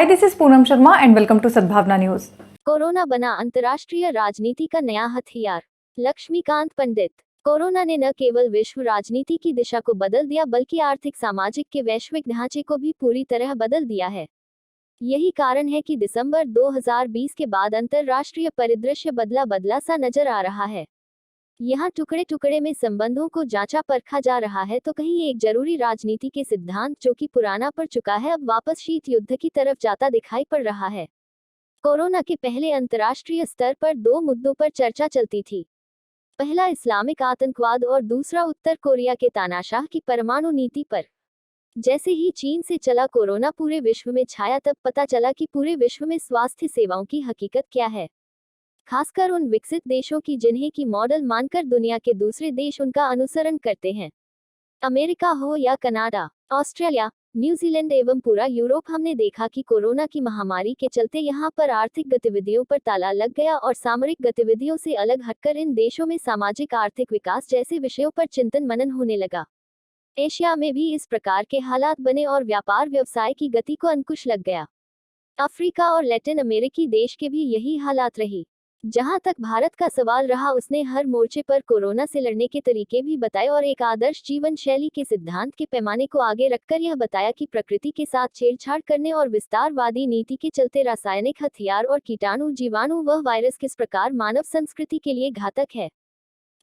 Hi, this is Poonam Sharma and welcome to Sadbhavna News. Corona बना अंतर्राष्ट्रीय राजनीति का नया हथियार। लक्ष्मीकांत पंडित। कोरोना ने न केवल विश्व राजनीति की दिशा को बदल दिया बल्कि आर्थिक सामाजिक के वैश्विक ढांचे को भी पूरी तरह बदल दिया है। यही कारण है कि दिसंबर 2020 के बाद अंतर्राष्ट्रीय परिदृश्य बदला सा नजर आ रहा है। यहाँ टुकड़े टुकड़े में संबंधों को जांचा परखा जा रहा है तो कहीं एक जरूरी राजनीति के सिद्धांत जो कि पुराना पड़ चुका है अब वापस शीत युद्ध की तरफ जाता दिखाई पड़ रहा है। कोरोना के पहले अंतर्राष्ट्रीय स्तर पर दो मुद्दों पर चर्चा चलती थी। पहला इस्लामिक आतंकवाद और दूसरा उत्तर कोरिया के तानाशाह की परमाणु नीति पर। जैसे ही चीन से चला कोरोना पूरे विश्व में छाया तब पता चला कि पूरे विश्व में स्वास्थ्य सेवाओं की हकीकत क्या है, खासकर उन विकसित देशों की जिन्हें की मॉडल मानकर दुनिया के दूसरे देश उनका अनुसरण करते हैं। अमेरिका हो या कनाडा, ऑस्ट्रेलिया, न्यूजीलैंड एवं पूरा यूरोप, हमने देखा कि कोरोना की महामारी के चलते यहाँ पर आर्थिक गतिविधियों पर ताला लग गया और सामरिक गतिविधियों से अलग हटकर इन देशों में सामाजिक आर्थिक विकास जैसे विषयों पर चिंतन मनन होने लगा। एशिया में भी इस प्रकार के हालात बने और व्यापार व्यवसाय की गति को अंकुश लग गया। अफ्रीका और लैटिन अमेरिकी देश के भी यही हालात रही। जहां तक भारत का सवाल रहा उसने हर मोर्चे पर कोरोना से लड़ने के तरीके भी बताए और एक आदर्श जीवन शैली के सिद्धांत के पैमाने को आगे रखकर यह बताया कि प्रकृति के साथ छेड़छाड़ करने और विस्तारवादी नीति के चलते रासायनिक हथियार और कीटाणु जीवाणु व वायरस किस प्रकार मानव संस्कृति के लिए घातक है।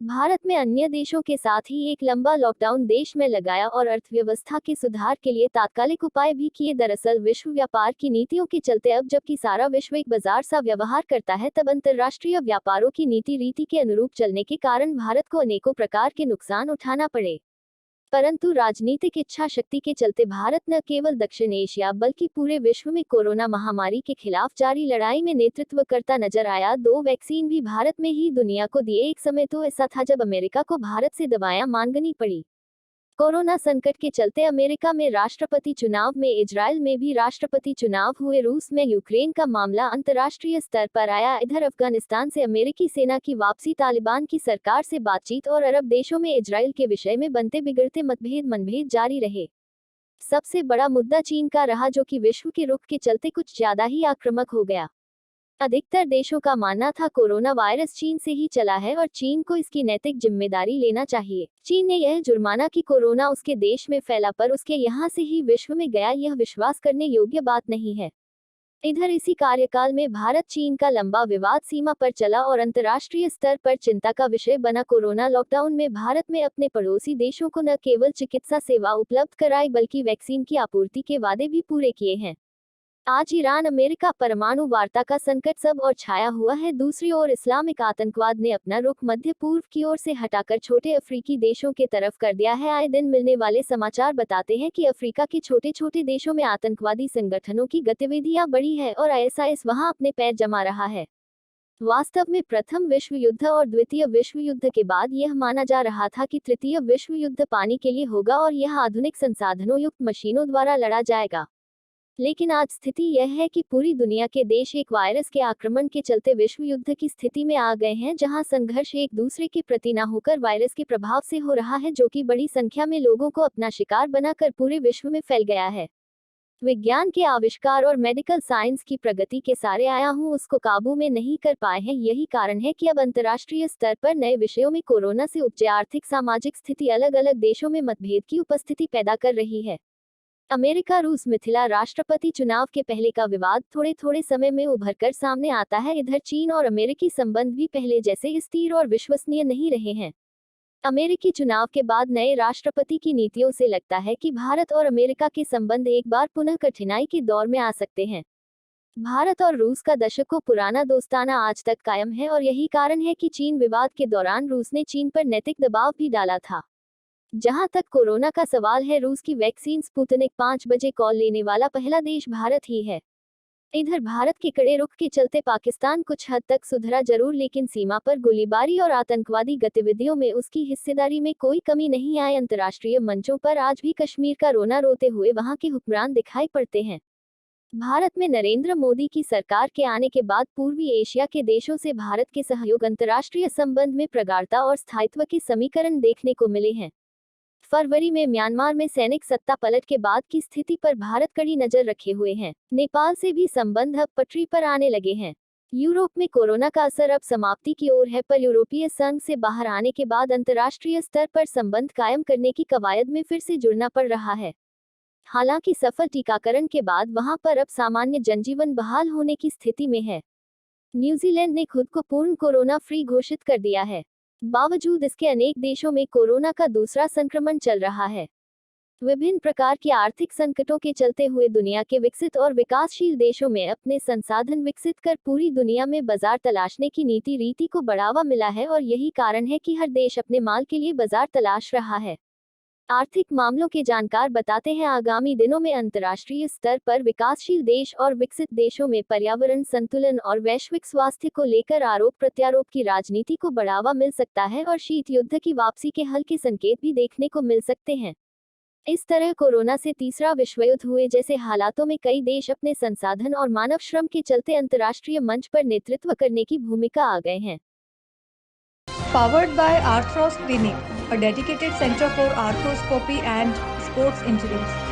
भारत में अन्य देशों के साथ ही एक लंबा लॉकडाउन देश में लगाया और अर्थव्यवस्था के सुधार के लिए तात्कालिक उपाय भी किए। दरअसल विश्व व्यापार की नीतियों के चलते अब जबकि सारा विश्व एक बाजार सा व्यवहार करता है तब अंतर्राष्ट्रीय व्यापारों की नीति रीति के अनुरूप चलने के कारण भारत को अनेकों प्रकार के नुकसान उठाना पड़े। परंतु राजनीतिक इच्छा शक्ति के चलते भारत न केवल दक्षिण एशिया बल्कि पूरे विश्व में कोरोना महामारी के खिलाफ जारी लड़ाई में नेतृत्व करता नजर आया। 2 वैक्सीन भी भारत में ही दुनिया को दिए। एक समय तो ऐसा था जब अमेरिका को भारत से दवाएं मांगनी पड़ी। कोरोना संकट के चलते अमेरिका में राष्ट्रपति चुनाव में, इजराइल में भी राष्ट्रपति चुनाव हुए, रूस में यूक्रेन का मामला अंतर्राष्ट्रीय स्तर पर आया। इधर अफगानिस्तान से अमेरिकी सेना की वापसी, तालिबान की सरकार से बातचीत और अरब देशों में इजराइल के विषय में बनते बिगड़ते मनभेद जारी रहे। सबसे बड़ा मुद्दा चीन का रहा जो कि विश्व के रुख के चलते कुछ ज्यादा ही आक्रामक हो गया। अधिकतर देशों का मानना था कोरोना वायरस चीन से ही चला है और चीन को इसकी नैतिक जिम्मेदारी लेना चाहिए। चीन ने यह जुर्माना कि कोरोना उसके देश में फैला पर उसके यहाँ से ही विश्व में गया, यह विश्वास करने योग्य बात नहीं है। इधर इसी कार्यकाल में भारत चीन का लंबा विवाद सीमा पर चला और अंतर्राष्ट्रीय स्तर पर चिंता का विषय बना। कोरोना लॉकडाउन में भारत में अपने पड़ोसी देशों को न केवल चिकित्सा सेवा उपलब्ध कराई बल्कि वैक्सीन की आपूर्ति के वादे भी पूरे किए हैं। आज ईरान अमेरिका परमाणु वार्ता का संकट सब और छाया हुआ है। दूसरी ओर इस्लामिक आतंकवाद ने अपना रुख मध्य पूर्व की ओर से हटाकर छोटे अफ्रीकी देशों के तरफ कर दिया है। आए दिन मिलने वाले समाचार बताते हैं कि अफ्रीका के छोटे छोटे देशों में आतंकवादी संगठनों की गतिविधियां बढ़ी है और आईएसआईएस वहां अपने पैर जमा रहा है। वास्तव में प्रथम विश्व युद्ध और द्वितीय विश्व युद्ध के बाद यह माना जा रहा था कि तृतीय विश्व युद्ध पानी के लिए होगा और यह आधुनिक संसाधनों युक्त मशीनों द्वारा लड़ा जाएगा। लेकिन आज स्थिति यह है कि पूरी दुनिया के देश एक वायरस के आक्रमण के चलते विश्व युद्ध की स्थिति में आ गए हैं, जहां संघर्ष एक दूसरे के प्रति न होकर वायरस के प्रभाव से हो रहा है जो कि बड़ी संख्या में लोगों को अपना शिकार बनाकर पूरे विश्व में फैल गया है। विज्ञान के आविष्कार और मेडिकल साइंस की प्रगति के सारे आयाम उसको काबू में नहीं कर पाए हैं। यही कारण है कि अब अंतर्राष्ट्रीय स्तर पर नए विषयों में कोरोना से उपजे आर्थिक सामाजिक स्थिति अलग अलग देशों में मतभेद की उपस्थिति पैदा कर रही है। अमेरिका रूस मिथिला राष्ट्रपति चुनाव के पहले का विवाद थोड़े थोड़े समय में उभरकर सामने आता है। इधर चीन और अमेरिकी संबंध भी पहले जैसे स्थिर और विश्वसनीय नहीं रहे हैं। अमेरिकी चुनाव के बाद नए राष्ट्रपति की नीतियों से लगता है कि भारत और अमेरिका के संबंध एक बार पुनः कठिनाई के दौर में आ सकते हैं। भारत और रूस का दशकों पुराना दोस्ताना आज तक कायम है और यही कारण है कि चीन विवाद के दौरान रूस ने चीन पर नैतिक दबाव भी डाला था। जहां तक कोरोना का सवाल है, रूस की वैक्सीन स्पुतनिक 5 बजे कॉल लेने वाला पहला देश भारत ही है। इधर भारत के कड़े रुख के चलते पाकिस्तान कुछ हद तक सुधरा जरूर, लेकिन सीमा पर गोलीबारी और आतंकवादी गतिविधियों में उसकी हिस्सेदारी में कोई कमी नहीं आई। अंतर्राष्ट्रीय मंचों पर आज भी कश्मीर का रोना रोते हुए वहां के हुक्मरान दिखाई पड़ते हैं। भारत में नरेंद्र मोदी की सरकार के आने के बाद पूर्वी एशिया के देशों से भारत के सहयोग अंतर्राष्ट्रीय संबंध में प्रगाढ़ता और स्थायित्व के समीकरण देखने को मिले हैं। फरवरी में म्यांमार में सैनिक सत्ता पलट के बाद की स्थिति पर भारत कड़ी नजर रखे हुए है। नेपाल से भी संबंध अब पटरी पर आने लगे हैं। यूरोप में कोरोना का असर अब समाप्ति की ओर है, पर यूरोपीय संघ से बाहर आने के बाद अंतर्राष्ट्रीय स्तर पर संबंध कायम करने की कवायद में फिर से जुड़ना पड़ रहा है। हालांकि सफल टीकाकरण के बाद वहां पर अब सामान्य जनजीवन बहाल होने की स्थिति में है। न्यूजीलैंड ने खुद को पूर्ण कोरोना फ्री घोषित कर दिया है। बावजूद इसके अनेक देशों में कोरोना का दूसरा संक्रमण चल रहा है। विभिन्न प्रकार के आर्थिक संकटों के चलते हुए दुनिया के विकसित और विकासशील देशों में अपने संसाधन विकसित कर पूरी दुनिया में बाजार तलाशने की रीति को बढ़ावा मिला है, और यही कारण है कि हर देश अपने माल के लिए बाजार तलाश रहा है। आर्थिक मामलों के जानकार बताते हैं, आगामी दिनों में अंतर्राष्ट्रीय स्तर पर विकासशील देश और विकसित देशों में पर्यावरण संतुलन और वैश्विक स्वास्थ्य को लेकर आरोप प्रत्यारोप की राजनीति को बढ़ावा मिल सकता है, और शीत युद्ध की वापसी के हल्के संकेत भी देखने को मिल सकते हैं। इस तरह कोरोना से तीसरा विश्व युद्ध हुए जैसे हालातों में कई देश अपने संसाधन और मानव श्रम के चलते अंतर्राष्ट्रीय मंच पर नेतृत्व करने की भूमिका आ गए हैं। Powered by Arthros Clinic, a dedicated center for arthroscopy and sports injuries.